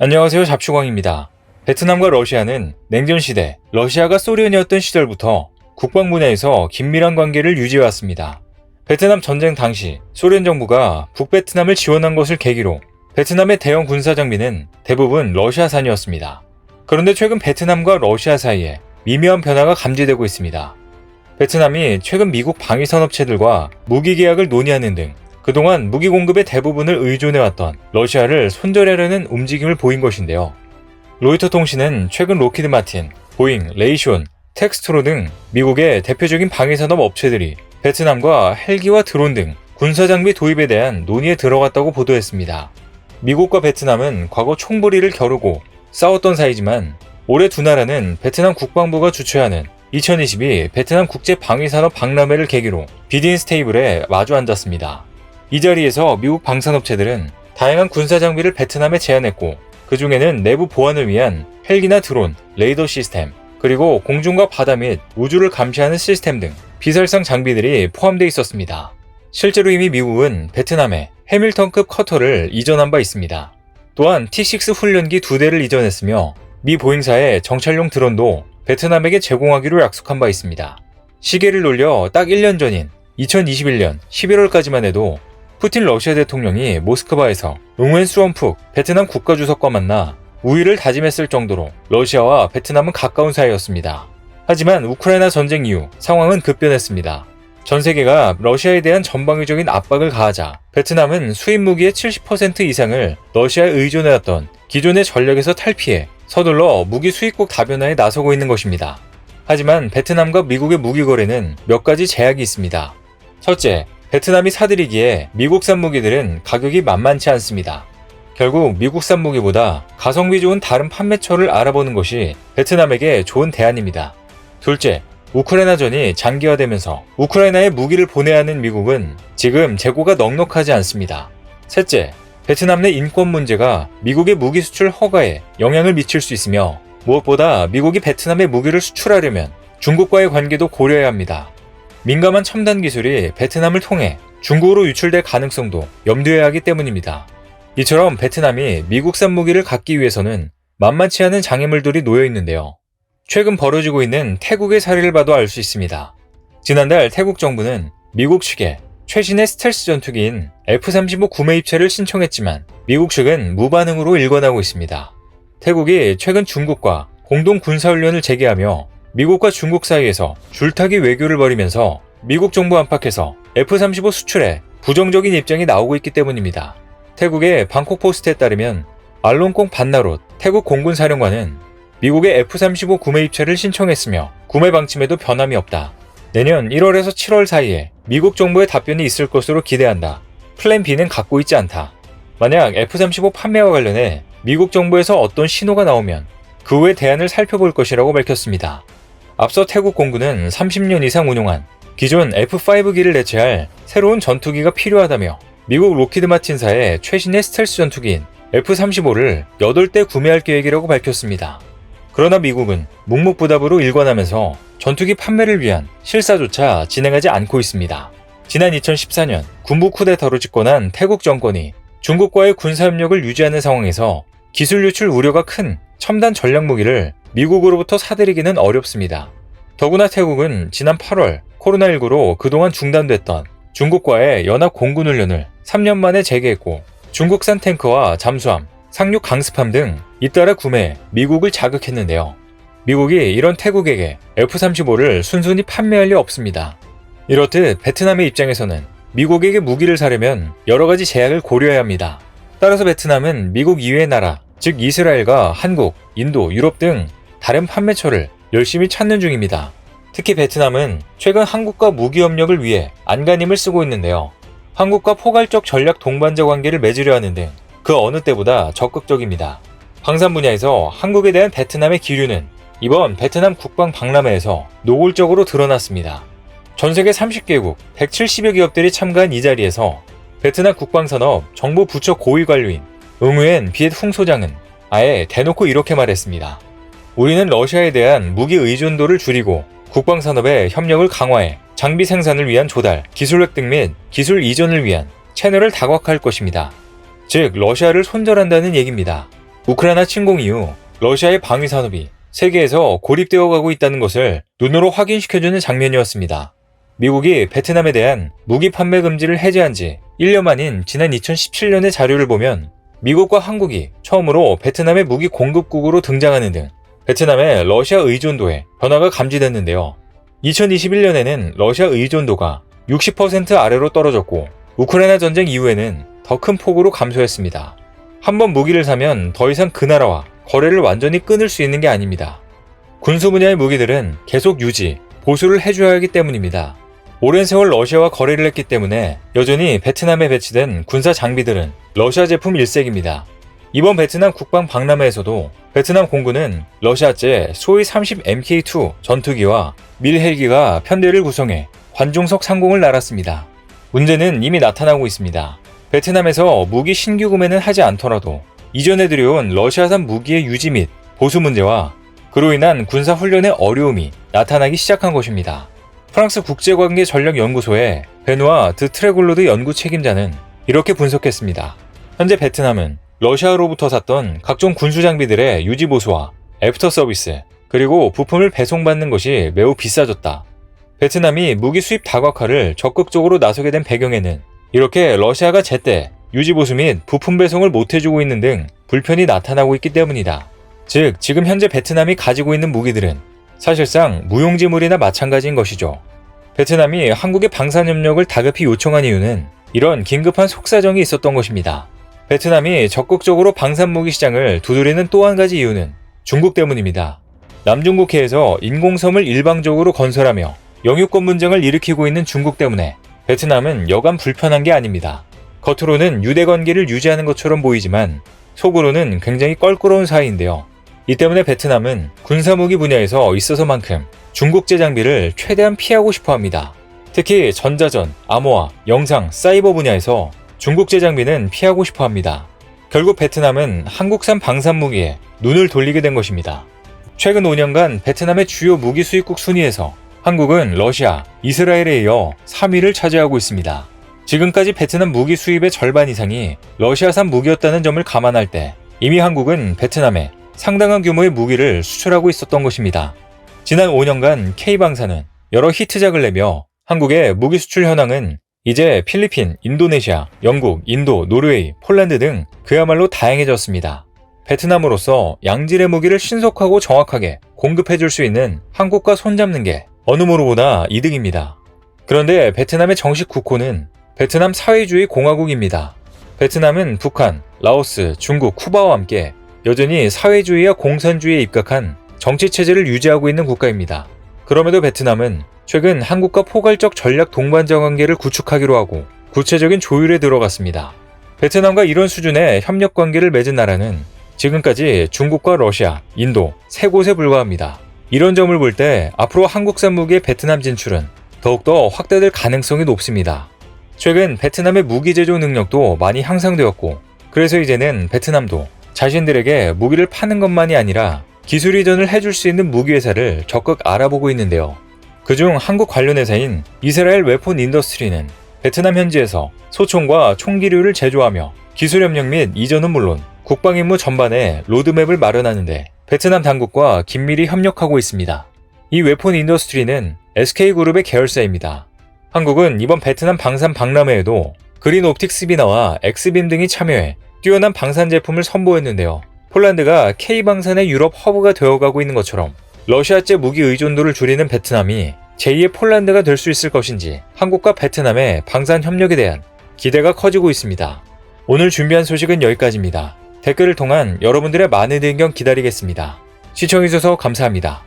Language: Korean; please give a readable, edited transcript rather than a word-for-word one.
안녕하세요. 잡추광입니다. 베트남과 러시아는 냉전시대, 러시아가 소련이었던 시절부터 국방 분야에서 긴밀한 관계를 유지해왔습니다. 베트남 전쟁 당시 소련 정부가 북베트남을 지원한 것을 계기로 베트남의 대형 군사 장비는 대부분 러시아산이었습니다. 그런데 최근 베트남과 러시아 사이에 미묘한 변화가 감지되고 있습니다. 베트남이 최근 미국 방위산업체들과 무기 계약을 논의하는 등 그동안 무기 공급의 대부분을 의존해왔던 러시아를 손절하려는 움직임을 보인 것인데요. 로이터 통신은 최근 로키드 마틴, 보잉, 레이시온, 텍스트로 등 미국의 대표적인 방위산업 업체들이 베트남과 헬기와 드론 등 군사장비 도입에 대한 논의에 들어갔다고 보도했습니다. 미국과 베트남은 과거 총부리를 겨루고 싸웠던 사이지만 올해 두 나라는 베트남 국방부가 주최하는 2022 베트남 국제방위산업 박람회를 계기로 비즈니스 테이블에 마주 앉았습니다. 이 자리에서 미국 방산업체들은 다양한 군사장비를 베트남에 제안했고 그 중에는 내부 보안을 위한 헬기나 드론, 레이더 시스템, 그리고 공중과 바다 및 우주를 감시하는 시스템 등 비살상 장비들이 포함되어 있었습니다. 실제로 이미 미국은 베트남에 해밀턴급 커터를 이전한 바 있습니다. 또한 T6 훈련기 2대를 이전했으며 미 보잉사의 정찰용 드론도 베트남에게 제공하기로 약속한 바 있습니다. 시계를 돌려 딱 1년 전인 2021년 11월까지만 해도 푸틴 러시아 대통령이 모스크바에서 응웬 수원푹 베트남 국가주석과 만나 우위를 다짐했을 정도로 러시아와 베트남은 가까운 사이였습니다. 하지만 우크라이나 전쟁 이후 상황은 급변했습니다. 전 세계가 러시아에 대한 전방위적인 압박을 가하자 베트남은 수입 무기의 70% 이상을 러시아에 의존해왔던 기존의 전략에서 탈피해 서둘러 무기 수입국 다변화에 나서고 있는 것입니다. 하지만 베트남과 미국의 무기 거래는 몇 가지 제약이 있습니다. 첫째, 베트남이 사들이기에 미국산 무기들은 가격이 만만치 않습니다. 결국 미국산 무기보다 가성비 좋은 다른 판매처를 알아보는 것이 베트남에게 좋은 대안입니다. 둘째, 우크라이나전이 장기화되면서 우크라이나에 무기를 보내야 하는 미국은 지금 재고가 넉넉하지 않습니다. 셋째, 베트남 내 인권 문제가 미국의 무기 수출 허가에 영향을 미칠 수 있으며 무엇보다 미국이 베트남에 무기를 수출하려면 중국과의 관계도 고려해야 합니다. 민감한 첨단 기술이 베트남을 통해 중국으로 유출될 가능성도 염두해야 하기 때문입니다. 이처럼 베트남이 미국산 무기를 갖기 위해서는 만만치 않은 장애물들이 놓여 있는데요. 최근 벌어지고 있는 태국의 사례를 봐도 알 수 있습니다. 지난달 태국 정부는 미국 측에 최신의 스텔스 전투기인 F-35 구매 입찰을 신청했지만 미국 측은 무반응으로 일관하고 있습니다. 태국이 최근 중국과 공동 군사훈련을 재개하며 미국과 중국 사이에서 줄타기 외교를 벌이면서 미국 정부 안팎에서 F-35 수출에 부정적인 입장이 나오고 있기 때문입니다. 태국의 방콕 포스트에 따르면 알론콩 반나롯 태국 공군사령관은 미국의 F-35 구매 입찰을 신청했으며 구매 방침에도 변함이 없다. 내년 1월에서 7월 사이에 미국 정부의 답변이 있을 것으로 기대한다. 플랜 B는 갖고 있지 않다. 만약 F-35 판매와 관련해 미국 정부에서 어떤 신호가 나오면 그 후에 대안을 살펴볼 것이라고 밝혔습니다. 앞서 태국 공군은 30년 이상 운용한 기존 F-5기를 대체할 새로운 전투기가 필요하다며 미국 로키드 마틴사의 최신의 스텔스 전투기인 F-35를 8대 구매할 계획이라고 밝혔습니다. 그러나 미국은 묵묵부답으로 일관하면서 전투기 판매를 위한 실사조차 진행하지 않고 있습니다. 지난 2014년 군부 쿠데타로 집권한 태국 정권이 중국과의 군사협력을 유지하는 상황에서 기술 유출 우려가 큰 첨단 전략무기를 미국으로부터 사들이기는 어렵습니다. 더구나 태국은 지난 8월 코로나19로 그동안 중단됐던 중국과의 연합 공군훈련을 3년 만에 재개했고 중국산 탱크와 잠수함, 상륙 강습함 등 잇따라 구매해 미국을 자극했는데요. 미국이 이런 태국에게 F-35를 순순히 판매할 리 없습니다. 이렇듯 베트남의 입장에서는 미국에게 무기를 사려면 여러 가지 제약을 고려해야 합니다. 따라서 베트남은 미국 이외의 나라, 즉 이스라엘과 한국, 인도, 유럽 등 다른 판매처를 열심히 찾는 중입니다. 특히 베트남은 최근 한국과 무기 협력을 위해 안간힘을 쓰고 있는데요. 한국과 포괄적 전략 동반자 관계를 맺으려 하는 등 그 어느 때보다 적극적입니다. 방산 분야에서 한국에 대한 베트남의 기류는 이번 베트남 국방 박람회에서 노골적으로 드러났습니다. 전세계 30개국 170여 기업들이 참가한 이 자리에서 베트남 국방산업 정부 부처 고위 관료인 응우엔 비엣 훙 소장은 아예 대놓고 이렇게 말했습니다. 우리는 러시아에 대한 무기 의존도를 줄이고 국방산업의 협력을 강화해 장비 생산을 위한 조달, 기술 획득 및 기술 이전을 위한 채널을 다각화할 것입니다. 즉 러시아를 손절한다는 얘기입니다. 우크라이나 침공 이후 러시아의 방위 산업이 세계에서 고립되어 가고 있다는 것을 눈으로 확인시켜주는 장면이었습니다. 미국이 베트남에 대한 무기 판매 금지를 해제한 지 1년 만인 지난 2017년의 자료를 보면 미국과 한국이 처음으로 베트남의 무기 공급국으로 등장하는 등 베트남의 러시아 의존도에 변화가 감지됐는데요. 2021년에는 러시아 의존도가 60% 아래로 떨어졌고 우크라이나 전쟁 이후에는 더 큰 폭으로 감소했습니다. 한번 무기를 사면 더 이상 그 나라와 거래를 완전히 끊을 수 있는 게 아닙니다. 군수 분야의 무기들은 계속 유지, 보수를 해줘야 하기 때문입니다. 오랜 세월 러시아와 거래를 했기 때문에 여전히 베트남에 배치된 군사 장비들은 러시아 제품 일색입니다. 이번 베트남 국방 박람회에서도 베트남 공군은 러시아제 소위 30 MK2 전투기와 밀 헬기가 편대를 구성해 관중석 상공을 날았습니다. 문제는 이미 나타나고 있습니다. 베트남에서 무기 신규 구매는 하지 않더라도 이전에 들여온 러시아산 무기의 유지 및 보수 문제와 그로 인한 군사 훈련의 어려움이 나타나기 시작한 것입니다. 프랑스 국제관계전략연구소의 베누아 드 트레골로드 연구 책임자는 이렇게 분석했습니다. 현재 베트남은 러시아로부터 샀던 각종 군수 장비들의 유지 보수와 애프터 서비스, 그리고 부품을 배송받는 것이 매우 비싸졌다. 베트남이 무기 수입 다각화를 적극적으로 나서게 된 배경에는 이렇게 러시아가 제때 유지 보수 및 부품 배송을 못해주고 있는 등 불편이 나타나고 있기 때문이다. 즉, 지금 현재 베트남이 가지고 있는 무기들은 사실상 무용지물이나 마찬가지인 것이죠. 베트남이 한국의 방산협력을 다급히 요청한 이유는 이런 긴급한 속사정이 있었던 것입니다. 베트남이 적극적으로 방산무기 시장을 두드리는 또 한 가지 이유는 중국 때문입니다. 남중국해에서 인공섬을 일방적으로 건설하며 영유권 분쟁을 일으키고 있는 중국 때문에 베트남은 여간 불편한 게 아닙니다. 겉으로는 유대 관계를 유지하는 것처럼 보이지만 속으로는 굉장히 껄끄러운 사이인데요. 이 때문에 베트남은 군사무기 분야에서 있어서만큼 중국제 장비를 최대한 피하고 싶어 합니다. 특히 전자전, 암호화, 영상, 사이버 분야에서 중국제 장비는 피하고 싶어 합니다. 결국 베트남은 한국산 방산무기에 눈을 돌리게 된 것입니다. 최근 5년간 베트남의 주요 무기 수입국 순위에서 한국은 러시아, 이스라엘에 이어 3위를 차지하고 있습니다. 지금까지 베트남 무기 수입의 절반 이상이 러시아산 무기였다는 점을 감안할 때 이미 한국은 베트남에 상당한 규모의 무기를 수출하고 있었던 것입니다. 지난 5년간 K방산은 여러 히트작을 내며 한국의 무기 수출 현황은 이제 필리핀, 인도네시아, 영국, 인도, 노르웨이, 폴란드 등 그야말로 다양해졌습니다. 베트남으로서 양질의 무기를 신속하고 정확하게 공급해줄 수 있는 한국과 손잡는 게 어느 뭐보다 이득입니다. 그런데 베트남의 정식 국호는 베트남 사회주의 공화국입니다. 베트남은 북한, 라오스, 중국, 쿠바와 함께 여전히 사회주의와 공산주의에 입각한 정치체제를 유지하고 있는 국가입니다. 그럼에도 베트남은 최근 한국과 포괄적 전략 동반자 관계를 구축하기로 하고 구체적인 조율에 들어갔습니다. 베트남과 이런 수준의 협력 관계를 맺은 나라는 지금까지 중국과 러시아, 인도 세 곳에 불과합니다. 이런 점을 볼 때 앞으로 한국산 무기의 베트남 진출은 더욱더 확대될 가능성이 높습니다. 최근 베트남의 무기 제조 능력도 많이 향상되었고 그래서 이제는 베트남도 자신들에게 무기를 파는 것만이 아니라 기술 이전을 해줄 수 있는 무기 회사를 적극 알아보고 있는데요. 그중 한국 관련 회사인 이스라엘 웨폰 인더스트리는 베트남 현지에서 소총과 총기류를 제조하며 기술 협력 및 이전은 물론 국방 임무 전반에 로드맵을 마련하는데 베트남 당국과 긴밀히 협력하고 있습니다. 이 웨폰 인더스트리는 SK그룹의 계열사입니다. 한국은 이번 베트남 방산 박람회에도 그린 옵틱스 비나와 엑스빔 등이 참여해 뛰어난 방산 제품을 선보였는데요. 폴란드가 K방산의 유럽 허브가 되어가고 있는 것처럼 러시아제 무기 의존도를 줄이는 베트남이 제2의 폴란드가 될 수 있을 것인지 한국과 베트남의 방산 협력에 대한 기대가 커지고 있습니다. 오늘 준비한 소식은 여기까지입니다. 댓글을 통한 여러분들의 많은 의견 기다리겠습니다. 시청해주셔서 감사합니다.